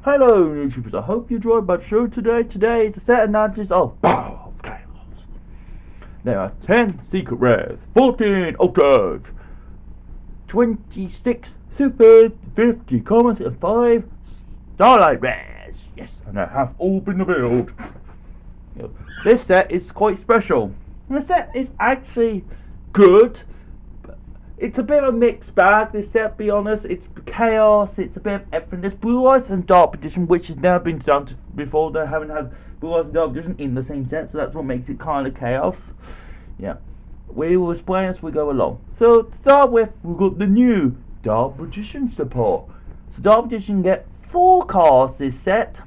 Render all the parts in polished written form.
Hello, YouTubers. I hope you enjoyed my show today. Today is a set analysis of Battle of Chaos. There are 10 secret rares, 14 ultras, 26 supers, 50 commons, and 5 starlight rares. Yes, and they have all been revealed. This set is quite special. And the set is actually good. It's a bit of a mixed bag, this set, be honest. It's chaos, it's a bit of everything. There's Blue Eyes and Dark Edition, which has never been done before. They haven't had Blue Eyes and Dark Edition in the same set, so that's what makes it kind of chaos. Yeah. We will explain as we go along. So, to start with, we've got the new Dark Edition support. So, Dark Edition get 4 cards this set.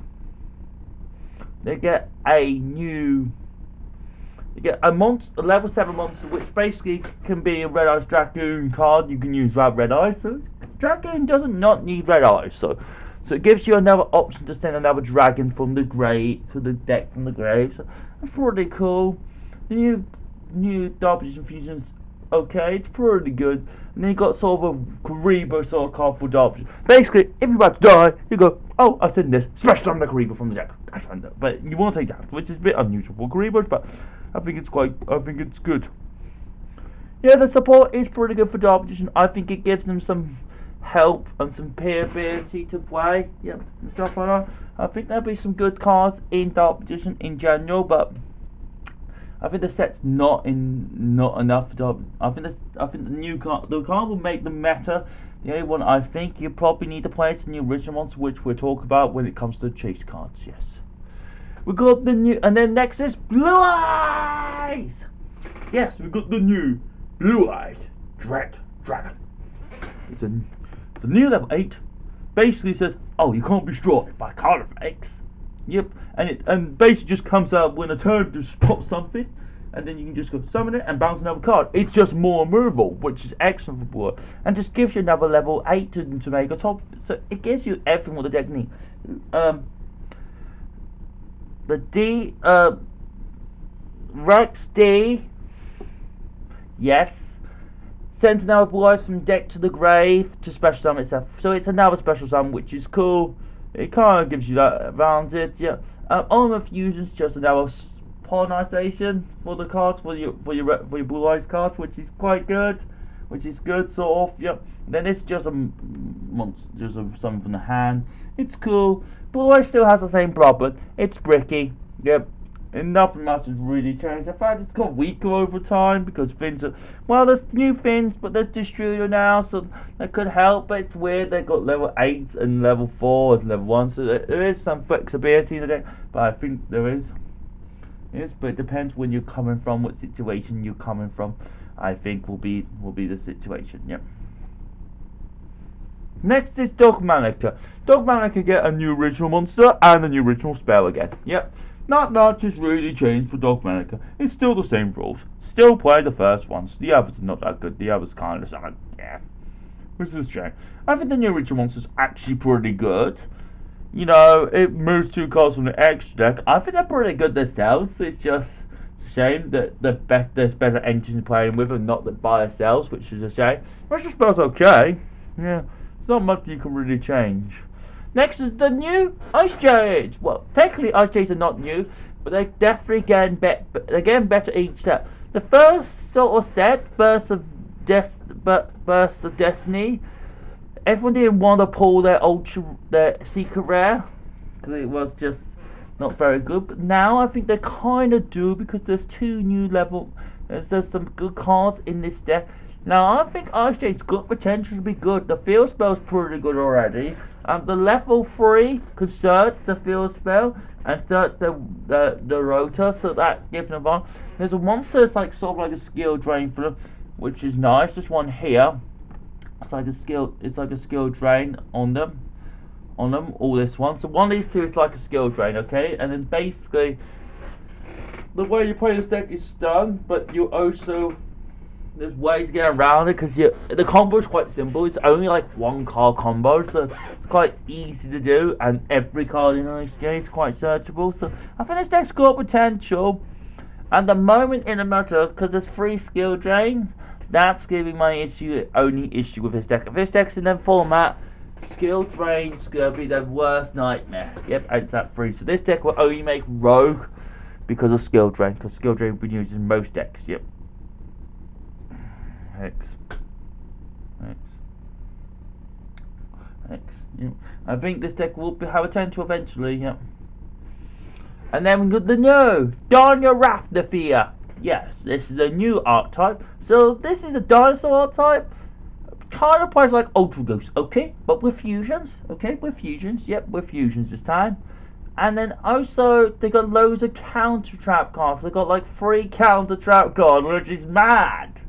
They get a new... You get a monster, a level 7 monster, which basically can be a Red Eyes Dragoon card. You can use Red Eyes. So Dragoon doesn't not need Red Eyes. So it gives you another option to send another dragon from the grave to the deck from the grave. So that's pretty cool. The new Dark Edition Fusion's okay. It's pretty good. And then you got sort of a Karibo sort of card for Dark Edition. Basically, if you're about to die, you go, oh, I send this. Special summon the Karibo from the deck. That's fine. But you want to take that, which is a bit unusual for Karibos, but I think it's good. Yeah, the support is pretty good for Dark Edition. I think it gives them some help and some ability to play, yeah, and stuff like that. I think there'll be some good cards in Dark Edition in general, but I think the set's not enough for Dark. I think the card will make them meta. The only one I think you probably need to play is the new original ones, which we'll talk about when it comes to chase cards. Yes. We got the new, and then next is Blue Eyes. Yes, we got the new Blue Eyes Dread Dragon. It's a new level 8. Basically says, oh, you can't be destroyed by card effects. Yep, and basically just comes out when a turn just pops something, and then you can just go summon it and bounce another card. It's just more removal, which is excellent for Blue, and just gives you another level 8 to make a top. So it gives you everything what the deck needs. The Rex D, yes, sends another Blue Eyes from deck to the grave to special summon itself. So it's another special summon, which is cool. It kind of gives you that advantage, yeah. Armor Fusion's just another pollinization for the cards, for your Blue Eyes cards, which is quite good. Sort of, yep. Then it's just something from the hand. It's cool. Blue Eyes still has the same problem. It's bricky, yep. And nothing much has really changed. In fact, it's got weaker over time because things are... Well, there's new things, but there's Destroyer now, so that could help. But it's weird, they've got level 8 and level 4 as level 1, so there is some flexibility in the deck. But I think there is. Yes, but it depends when you're coming from, what situation you're coming from. I think will be the situation, yep. Next is Dogmanica. Dogmanica get a new original monster and a new original spell again. Yep. Not much has really changed for Dogmanica. It's still the same rules. Still play the first ones. The others are not that good. The others kind of sound, yeah. Which is a shame. I think the new original monster is actually pretty good. You know, it moves 2 cards from the extra deck. I think they're pretty good themselves. It's just a shame that there's better engines playing with and not by themselves, which is a shame. Which I suppose okay. Yeah. There's not much you can really change. Next is the new Ice Jades. Well, technically Ice Jades are not new, but they're definitely getting better each set. The first sort of set, Burst of Destiny, everyone didn't want to pull their secret rare because it was just not very good. But now I think they kind of do because there's 2 new level. There's some good cards in this deck. Now I think Ice Jade's got potential to be good. The field spell's pretty good already. The level 3 can search the field spell and search the rotor, so that gives them one. There's a monster that's like sort of like a skill drain for them, which is nice. This one here, it's like a skill drain on them. All this one. So one of these 2 is like a skill drain, okay? And then basically the way you play this deck is stun, but you also there's ways to get around it because the combo is quite simple. It's only like 1 card combo, so it's quite easy to do. And every card in Ice Jade is quite searchable. So I think this deck's got potential. And the moment in the matter, because there's 3 skill drains, that's giving my only issue with this deck. If this deck's in that format, skill drain's gonna be the worst nightmare. Yep, and it's at 3. So this deck will only make rogue because of skill drain, because skill drain will be used in most decks. Yep. X. Yep. I think this deck will have a 10 to eventually. Yep. And then we got the new Dino Rathtafia. Yes, this is a new archetype. So this is a dinosaur archetype. Kind of plays like Ultra Ghost, okay? But with fusions, okay? With fusions, yep, with fusions this time. And then also, they got loads of counter trap cards. They got like 3 counter trap cards, which is mad.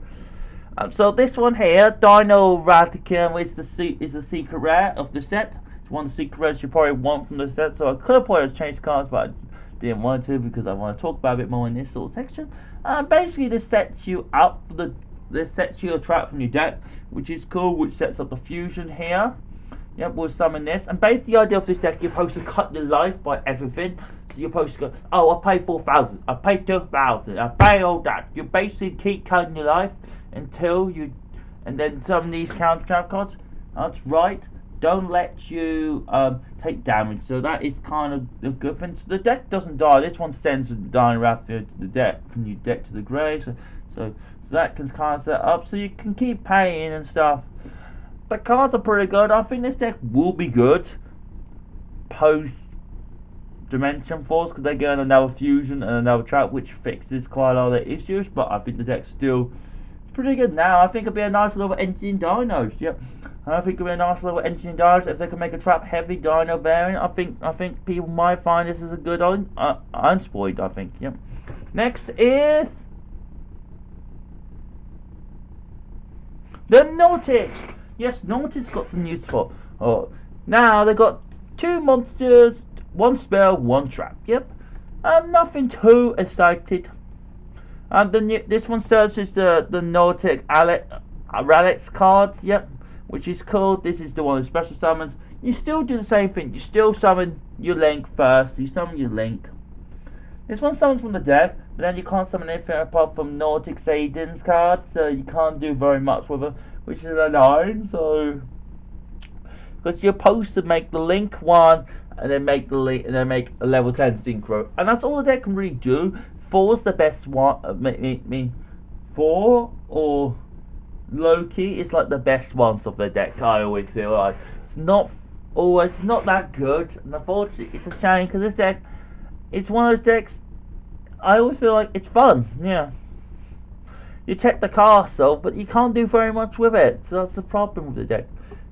So this one here, Dino Rathtafia, is the secret rare of the set. It's one of the secret rares you probably want from the set. So I could have probably changed cards, but I didn't want to because I want to talk about it a bit more in this sort of section. Basically, this sets you up for this sets you a trap from your deck, which is cool, which sets up the fusion here. Yep, we'll summon this. And basically the idea of this deck, you're supposed to cut your life by everything. So you're supposed to go, oh, I pay 4,000, I pay 2,000, I pay all that. You basically keep cutting your life until you, and then summon these counter trap cards. That's right. Don't let you take damage. So that is kind of a good thing. So the deck doesn't die. This one sends the Dino Rathtafia to the deck, from your deck to the grave. So that can kind of set up so you can keep paying and stuff. The cards are pretty good. I think this deck will be good post Dimension Force because they're getting another fusion and another trap, which fixes quite a lot of their issues. But I think the deck's still pretty good now. I think it'll be a nice little Engineering Dinos. Yep. I think it'll be a nice little Engineering Dinos if they can make a trap heavy Dino variant. I think people might find this as a good unspoiled. I think. Yep. Next is the Nautix. Yes, Nautix got some news for. Oh, now they got 2 monsters, 1 spell, 1 trap. Yep, nothing too excited. This one searches the Nautix Alex cards. Yep, which is cool. This is the one with special summons. You still do the same thing. You still summon your Link first. You summon your Link. This one summons from the deck, but then you can't summon anything apart from Nautix Aiden's cards, so you can't do very much with it, which is annoying. So, because you're supposed to make the Link one, and then make the Link, and then make a level 10 synchro, and that's all the deck can really do. 4's the best one. 4 or Loki is like the best ones of the deck. I always feel like it's not always not that good, and unfortunately, it's a shame because this deck. It's one of those decks, I always feel like it's fun, yeah. You check the castle, but you can't do very much with it, so that's the problem with the deck.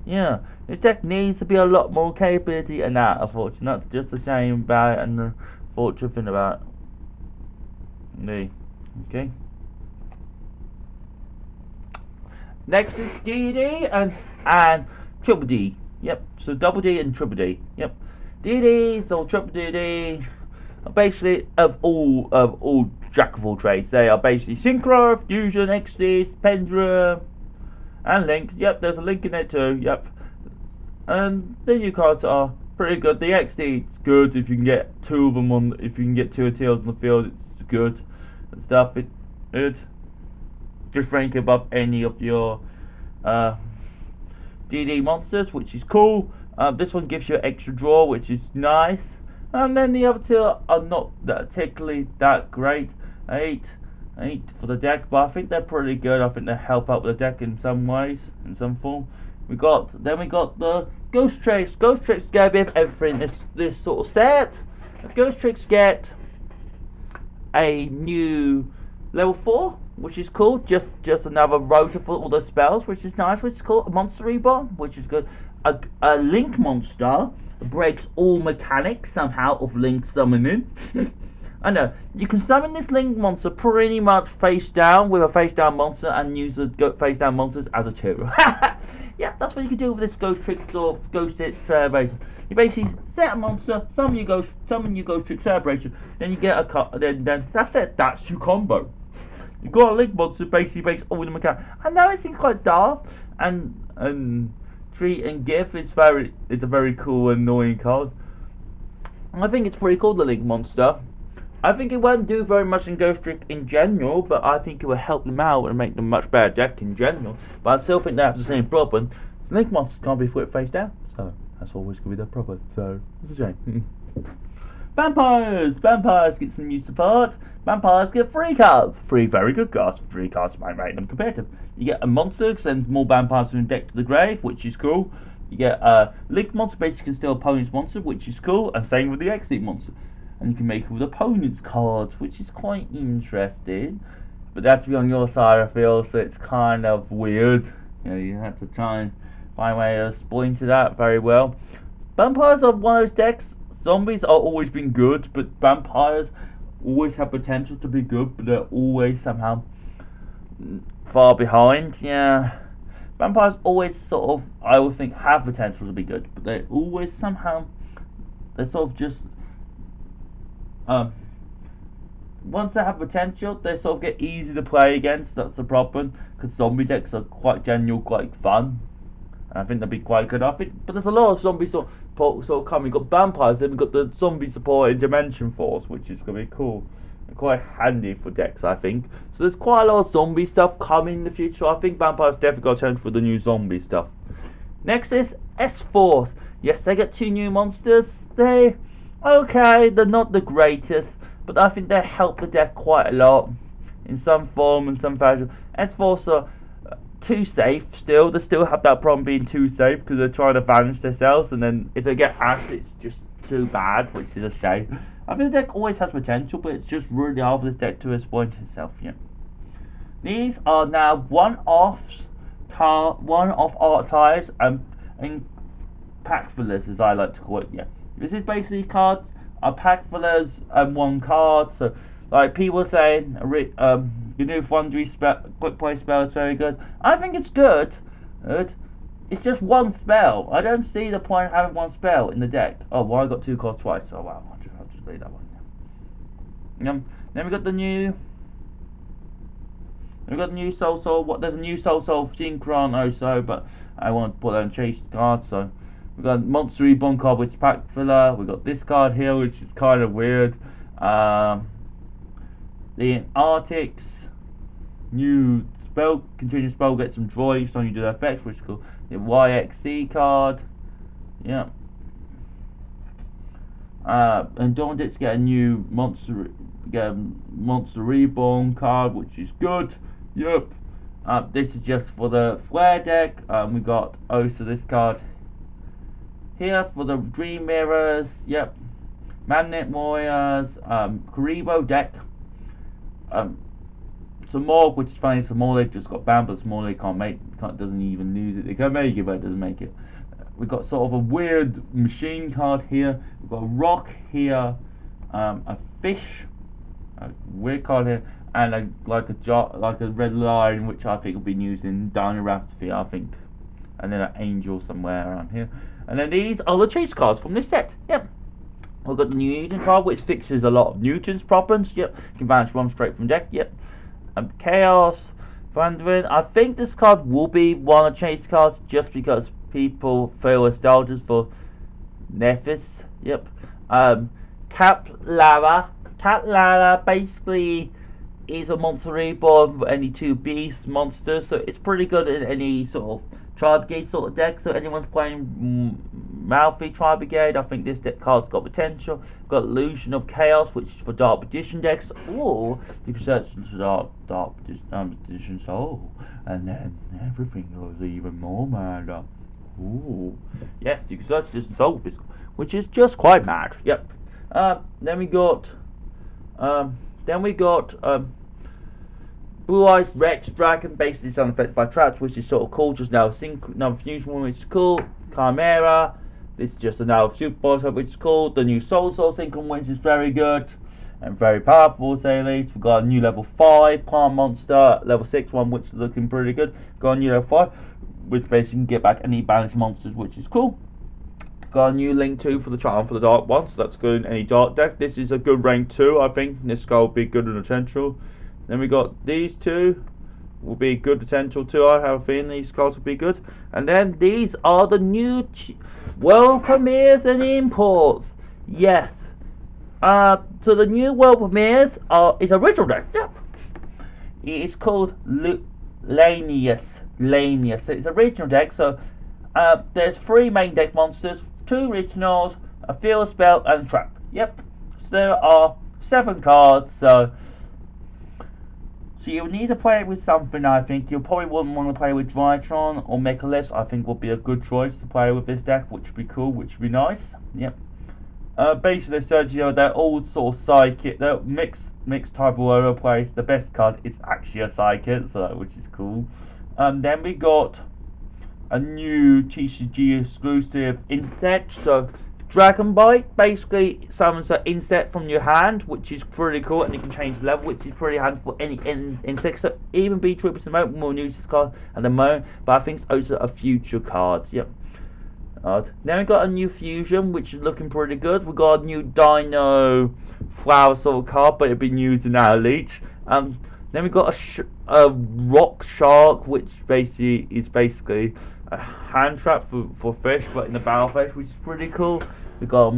Yeah, this deck needs to be a lot more capability than that, unfortunately. That's just a shame about it, and the fortunate thing about it. Okay. Next is DD and Triple D. Yep, so Double D and Triple D. Yep. DD, so Triple DD. Basically, of all jack of all trades, they are basically Synchro, Fusion, XD, Pendulum, and Links. Yep, there's a Link in it too. Yep, and the new cards are pretty good. The XD is good if you can get 2 of them on. If you can get 2 Tails on the field, it's good and stuff. It's good. Just rank above any of your DD monsters, which is cool. This one gives you an extra draw, which is nice. And then the other 2 are not particularly that great. 8 for the deck, but I think they're pretty good. I think they help out with the deck in some ways, in some form. We got the Ghost Tricks. Ghost Tricks get a bit of everything this sort of set. The Ghost Tricks get a new level 4, which is cool. Just another rotor for all the spells, which is nice. Which is cool. A Monster Reborn, which is good. A Link monster breaks all mechanics somehow of Link summoning. I know you can summon this Link monster pretty much face down with a face down monster and use the face down monsters as a hero. Yeah, that's what you can do with this Ghost Trick or Ghost Trick Celebration. You basically set a monster, summon your Ghost Trick Celebration, then you get a cut. Then that's it. That's your combo. You've got a Link monster basically breaks all the mechanics. I know it seems quite daft and Treat and Give is it's a very cool annoying card. I think it's pretty cool, the Link monster. I think it won't do very much in Ghost Trick in general, but I think it will help them out and make them a much better deck in general. But I still think they have the same problem. Link monsters can't be flipped face down. So that's always going to be the problem. So it's a shame. Vampires! Vampires get some new support. Vampires get 3 cards. 3 very good cards. 3 cards might rate them competitive. You get a monster, sends more vampires from the deck to the grave, which is cool. You get a link monster, basically can steal opponent's monster, which is cool. And same with the exit monster. And you can make it with opponent's cards, which is quite interesting. But they have to be on your side, I feel, so it's kind of weird. You know, you have to try and find a way to exploit that very well. Vampires are one of those decks. Zombies are always been good, but vampires always have potential to be good, but they're always somehow far behind. Yeah, vampires always sort of, I always think, have potential to be good, but they always somehow, they sort of just, once they have potential, they sort of get easy to play against. That's the problem, because zombie decks are quite general, quite fun. I think they'll be quite good. But there's a lot of zombie sort of coming. We've got vampires, then we've got the zombie support in Dimension Force, which is going to be cool. And quite handy for decks, I think. So there's quite a lot of zombie stuff coming in the future. I think vampires definitely got a chance for the new zombie stuff. Next is S-Force. Yes, they get 2 new monsters. They're not the greatest, but I think they help the deck quite a lot in some form and some fashion. S-Force are too safe still. They still have that problem being too safe because they're trying to vanish themselves, and then if they get asked, it's just too bad, which is a shame. I think the deck always has potential, but it's just really hard for this deck to exploit itself. Yeah. These are now one-off archetypes and pack fillers, as I like to call it. Yeah. This is basically cards are pack fillers and 1 card. So, like people saying, your new Thundry quick play spell is very good. I think it's good. It's just 1 spell. I don't see the point of having 1 spell in the deck. Oh, well, I got 2 cards twice. Oh, wow. I'll just leave that one. Then we got the new. We've got the new Soul. There's a new Soul Synchron also, but I want to put that on chase card. So we've got Monster Reborn card, which is pack filler. We've got this card here, which is kind of weird. The Arctics new spell, continuous spell, get some draw each time you do the effects, which is cool. The YXC card, yeah. And Dondits get a new Monster Reborn card, which is good. Yep. This is just for the Flare deck. We got also this card here for the Dream Mirrors. Yep. Magnet Warriors. Karibo deck. Samorg, which is funny, Samorg just got banned, but Samorg doesn't even use it. They can make it, but it doesn't make it. We've got sort of a weird machine card here. We've got a rock here, a fish, a weird card here, and like a red line, which I think will be used in Dino Rhapsody, I think, and then an angel somewhere around here. And then these are the chase cards from this set. Yep. We've got the new Newton card, which fixes a lot of Newton's problems. Yep. You can banish 1 straight from deck. Yep. Chaos, Thundering. I think this card will be one of chase cards just because people feel nostalgia for Nephis. Yep. Cap Lara basically is a Monster Reborn with any 2 beast monsters, so it's pretty good in any sort of Tribe Brigade sort of deck. So anyone's playing Malfi Tribe Brigade, I think this deck card's got potential. We've got Illusion of Chaos, which is for Dark Magician decks, or you can search for Dark Magician Soul, and then everything goes even more mad. Ooh, yes, you can search this Soul Fist, which is just quite mad. Yep. Then we got Blue Eyes Rex Dragon, basically it's unaffected by traps, which is sort of cool. Just now another fusion one, which is cool. Chimera, this is just another super boss, which is cool. The new Soul Synchron, which is very good and very powerful, to say the least. We've got a new level 5 Plant Monster, level 6 one, which is looking pretty good. Got a new level 5, which basically can get back any balanced monsters, which is cool. Got a new Link 2 for the Triumph for the Dark one, so that's good in any dark deck. This is a good rank 2, I think. This guy will be good in potential. Then we got these 2, will be good potential too. I have a feeling these cards will be good. And then these are the new world premieres and imports. Yes. So the new world premieres is original deck. Yep. It is called Lanius. So it's original deck. So There's 3 main deck monsters, 2 originals, a field spell, and a trap. Yep. So there are 7 cards. So you'll need to play it with something. I think you probably wouldn't want to play with Drytron or Mechalith. I think would be a good choice to play with this deck, which would be cool, which would be nice. Yep. Basically, Sergio, they're all sort of psychic. They're mixed type of all over the place. The best card is actually a psychic, so which is cool. Then we got a new TCG exclusive insect. So Dragon Bite basically summons an insect from your hand, which is pretty cool, and you can change the level, which is pretty handy for any insect. So even Beatrix at the moment will use this card at the moment, but I think it's also a future card. Yep. Then we got a new fusion, which is looking pretty good. We got a new Dino Flower sort of card, but it's been used in our Leech. Then we got a Rock Shark, which basically is a hand trap for fish, but in the battle phase, which is pretty cool. We got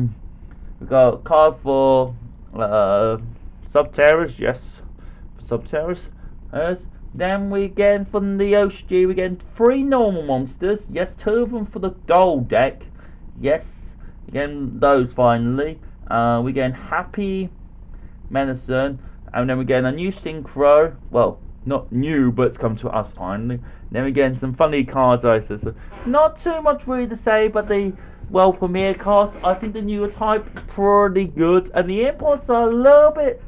a card for Subterrace, yes, for Subterrace. Then we get from the OCG, we get 3 normal monsters. Yes, 2 of them for the Doll deck. Yes, again those finally. We get Happy Medicine, and then we get a new Synchro. Well, not new, but it's come to us finally. Then we get some funny cards also. So not too much really to say, but the Premier cards, I think the newer type is pretty good, and the imports are a little bit,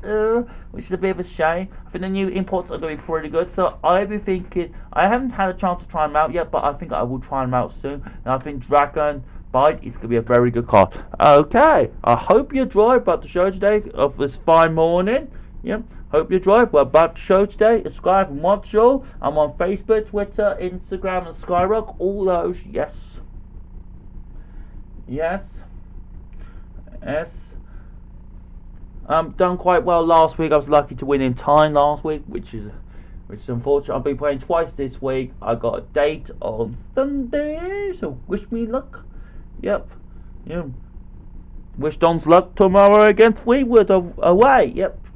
which is a bit of a shame. I think the new imports are going to be pretty good, so I'll be thinking, I haven't had a chance to try them out yet, but I think I will try them out soon, and I think Dragon Bite is going to be a very good card. Okay, I hope you enjoyed about the show today of this fine morning. Yep, hope you enjoyed. We're about the show today. Subscribe and watch all. I'm on Facebook, Twitter, Instagram, and Skyrock. All those, yes. Yes. Done quite well last week. I was lucky to win in time last week, which is unfortunate. I've been playing twice this week. I got a date on Sunday, so wish me luck. Yep. Yeah. Wish Don's luck tomorrow against Fleetwood away. Yep.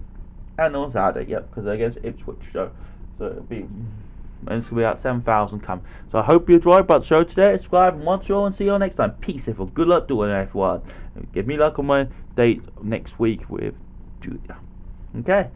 And on Saturday. Yep, because they're against Ipswich. So it'll be. And it's going to be about 7,000 coming. So I hope you enjoyed about the show today. Subscribe and watch all, and see you all next time. Peace, everyone. Good luck doing it, everyone. Give me luck on my date next week with Julia. Okay.